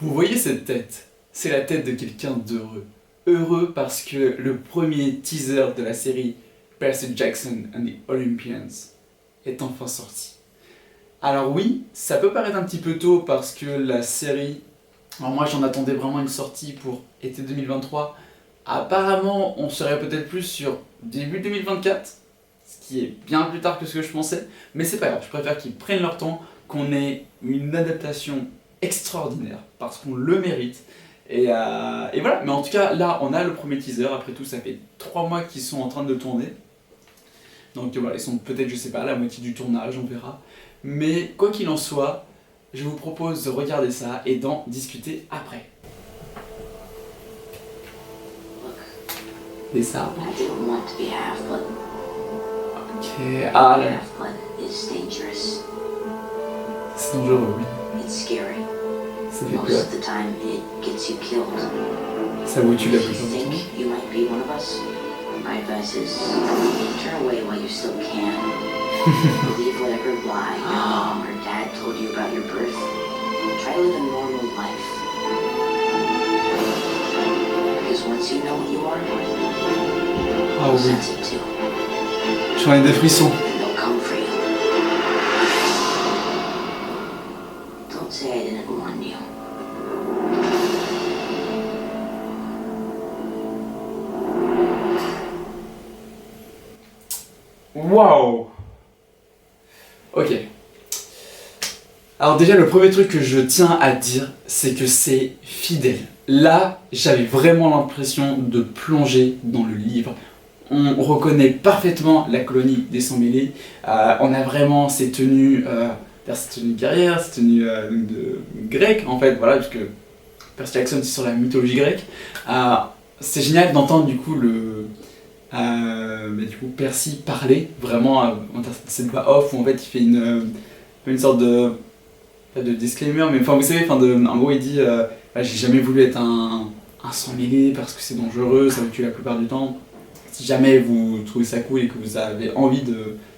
Vous voyez cette tête? C'est la tête de quelqu'un d'heureux. Heureux parce que le premier teaser de la série Percy Jackson and the Olympians est enfin sorti. Alors oui, ça peut paraître un petit peu tôt parce que la série... Alors moi j'en attendais vraiment une sortie pour été 2023. Apparemment on serait peut-être plus sur début 2024, ce qui est bien plus tard que ce que je pensais. Mais c'est pas grave, je préfère qu'ils prennent leur temps, qu'on ait une adaptation extraordinaire parce qu'on le mérite. Et voilà, mais en tout cas là on a le premier teaser, après tout ça fait 3 mois qu'ils sont en train de tourner. Donc voilà, ils sont peut-être, je sais pas, à la moitié du tournage, on verra. Mais quoi qu'il en soit, je vous propose de regarder ça et d'en discuter après. Des arbres. I didn't want to be half-blood. Ok, ah là, Half-blood is dangerous. c'est dangereux, oui. It's scary. Ça fait Most peur. of the time, it gets you killed. Ça vous tue la If you plupart du temps. think you might be one of us, my advice is turn away while you still can. Believe whatever lie your mom or dad told you about your birth. Try to live a normal life. Because once you know what you are, Ah you'll oui, sense it too. j'en ai des frissons. And they'll come for you. Don't say I didn't warn you. Waouh! Ok. Alors déjà, le premier truc que je tiens à dire, c'est que c'est fidèle. Là, j'avais vraiment l'impression de plonger dans le livre. On reconnaît parfaitement la colonie des Sans-Mêlés. On a vraiment ces tenues, ces tenues guerrières, ces tenues grecques en fait, voilà, puisque Percy Jackson c'est sur la mythologie grecque. C'est génial d'entendre du coup Percy parler vraiment cette voix off où en fait il fait une sorte de pas de disclaimer, mais enfin vous savez, en gros il dit j'ai jamais voulu être un sans-mêlé parce que c'est dangereux, ça vous tue la plupart du temps. Si jamais vous trouvez ça cool et que vous avez envie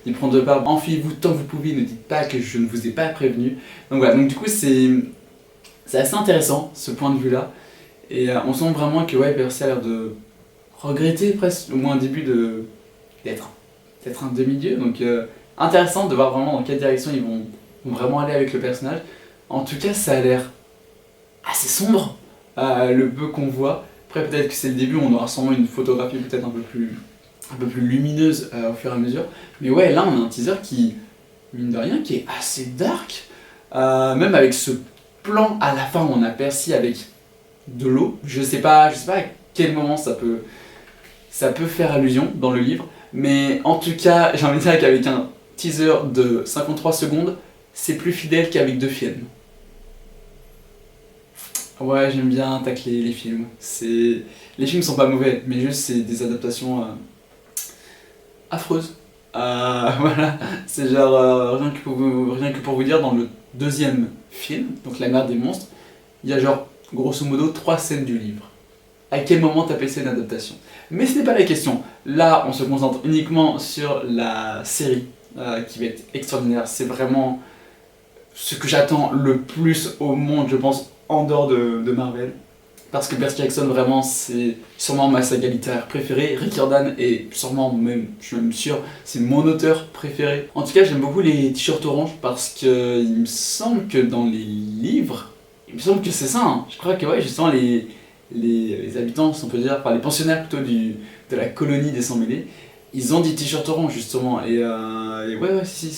d'y prendre part, enfuyez-vous tant que vous pouvez, ne dites pas que je ne vous ai pas prévenu. Donc voilà, donc du coup c'est assez intéressant ce point de vue là. Et on sent vraiment que ouais, Percy a l'air de regretter presque au moins un début d'être un demi-dieu. Donc intéressant de voir vraiment dans quelle direction ils vont vraiment aller avec le personnage. En tout cas, ça a l'air assez sombre, le peu qu'on voit. Après, peut-être que c'est le début, on aura sûrement une photographie peut-être un peu plus lumineuse au fur et à mesure. Mais ouais, là, on a un teaser qui, mine de rien, qui est assez dark. Même avec ce plan à la fin où on a Percy avec de l'eau. Je sais pas à quel moment ça peut faire allusion dans le livre. Mais en tout cas, j'ai envie de dire qu'avec un teaser de 53 secondes, c'est plus fidèle qu'avec 2 films. Ouais, j'aime bien tacler les films. Les films sont pas mauvais, mais juste c'est des adaptations affreuses. Voilà, c'est genre rien que pour vous dire, dans le deuxième film, donc La Mer des Monstres, il y a genre grosso modo 3 scènes du livre. À quel moment t'appelles ça une adaptation? Mais ce n'est pas la question. Là, on se concentre uniquement sur la série qui va être extraordinaire. C'est vraiment ce que j'attends le plus au monde, je pense, en dehors de Marvel. Parce que Percy Jackson, vraiment, c'est sûrement ma saga littéraire préférée. Rick Riordan est sûrement, même, je suis même sûr, c'est mon auteur préféré. En tout cas, j'aime beaucoup les t-shirts orange parce que il me semble que dans les livres, il me semble que c'est ça. Hein. Je crois que ouais, justement, les habitants, si on peut dire, enfin les pensionnaires plutôt de la colonie des Sans-Mêlés, ils ont des t-shirts orange justement. Et ouais, si,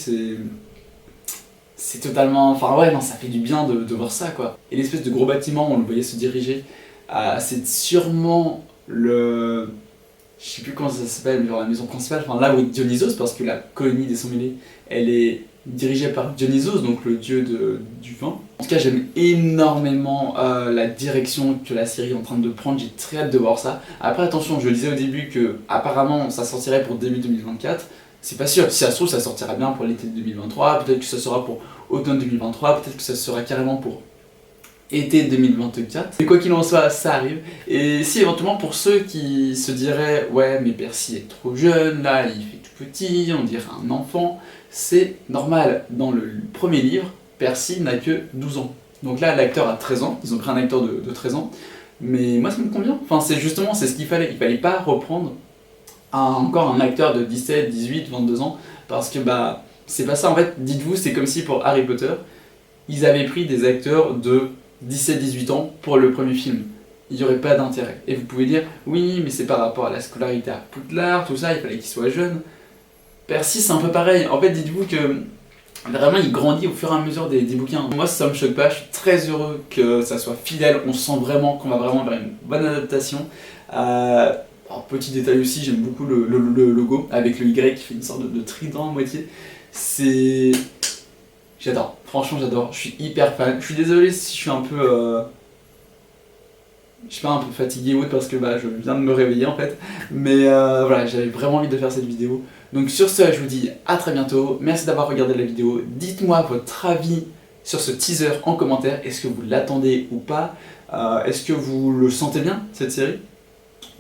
c'est totalement... Enfin ouais, non, ça fait du bien de voir ça, quoi. Et l'espèce de gros bâtiment où on le voyait se diriger, c'est sûrement le... Je sais plus comment ça s'appelle, genre la maison principale, enfin là où est Dionysos, parce que la colonie des Sans-Mêlés, elle est dirigée par Dionysos, donc le dieu du vin. En tout cas, j'aime énormément la direction que la série est en train de prendre, j'ai très hâte de voir ça. Après, attention, je le disais au début que apparemment ça sortirait pour début 2024. C'est pas sûr, si ça se trouve ça sortira bien pour l'été 2023, peut-être que ça sera pour automne 2023, peut-être que ça sera carrément pour été 2024. Mais quoi qu'il en soit, ça arrive. Et si éventuellement pour ceux qui se diraient ouais mais Percy est trop jeune, là il fait tout petit, on dirait un enfant, c'est normal. Dans le premier livre, Percy n'a que 12 ans. Donc là, l'acteur a 13 ans, ils ont pris un acteur de 13 ans, mais moi ça me convient. Enfin, c'est ce qu'il fallait. Il fallait pas reprendre encore un acteur de 17, 18, 22 ans, parce que bah, c'est pas ça. En fait, dites-vous, c'est comme si pour Harry Potter, ils avaient pris des acteurs de 17, 18 ans pour le premier film. Il n'y aurait pas d'intérêt. Et vous pouvez dire, oui, mais c'est par rapport à la scolarité à Poudlard, tout ça, il fallait qu'il soit jeune. Percy, c'est un peu pareil. En fait, dites-vous que vraiment, il grandit au fur et à mesure des bouquins. Moi, ça me choque pas, je suis très heureux que ça soit fidèle. On sent vraiment qu'on va vraiment vers une bonne adaptation. Alors, petit détail aussi, j'aime beaucoup le logo avec le Y qui fait une sorte de trident à moitié. C'est... J'adore, franchement j'adore, je suis hyper fan. Je suis désolé si je suis un peu... Je suis pas un peu fatigué ou autre parce que bah, je viens de me réveiller en fait. Mais voilà, j'avais vraiment envie de faire cette vidéo. Donc sur ce, je vous dis à très bientôt. Merci d'avoir regardé la vidéo. Dites-moi votre avis sur ce teaser en commentaire. Est-ce que vous l'attendez ou pas? Est-ce que vous le sentez bien, cette série?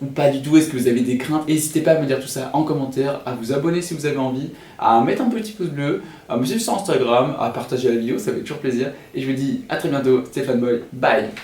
Ou pas du tout? Est-ce que vous avez des craintes? N'hésitez pas à me dire tout ça en commentaire, à vous abonner si vous avez envie, à mettre un petit pouce bleu, à me suivre sur Instagram, à partager la vidéo, ça fait toujours plaisir. Et je vous dis à très bientôt, c'était Fanboy, bye!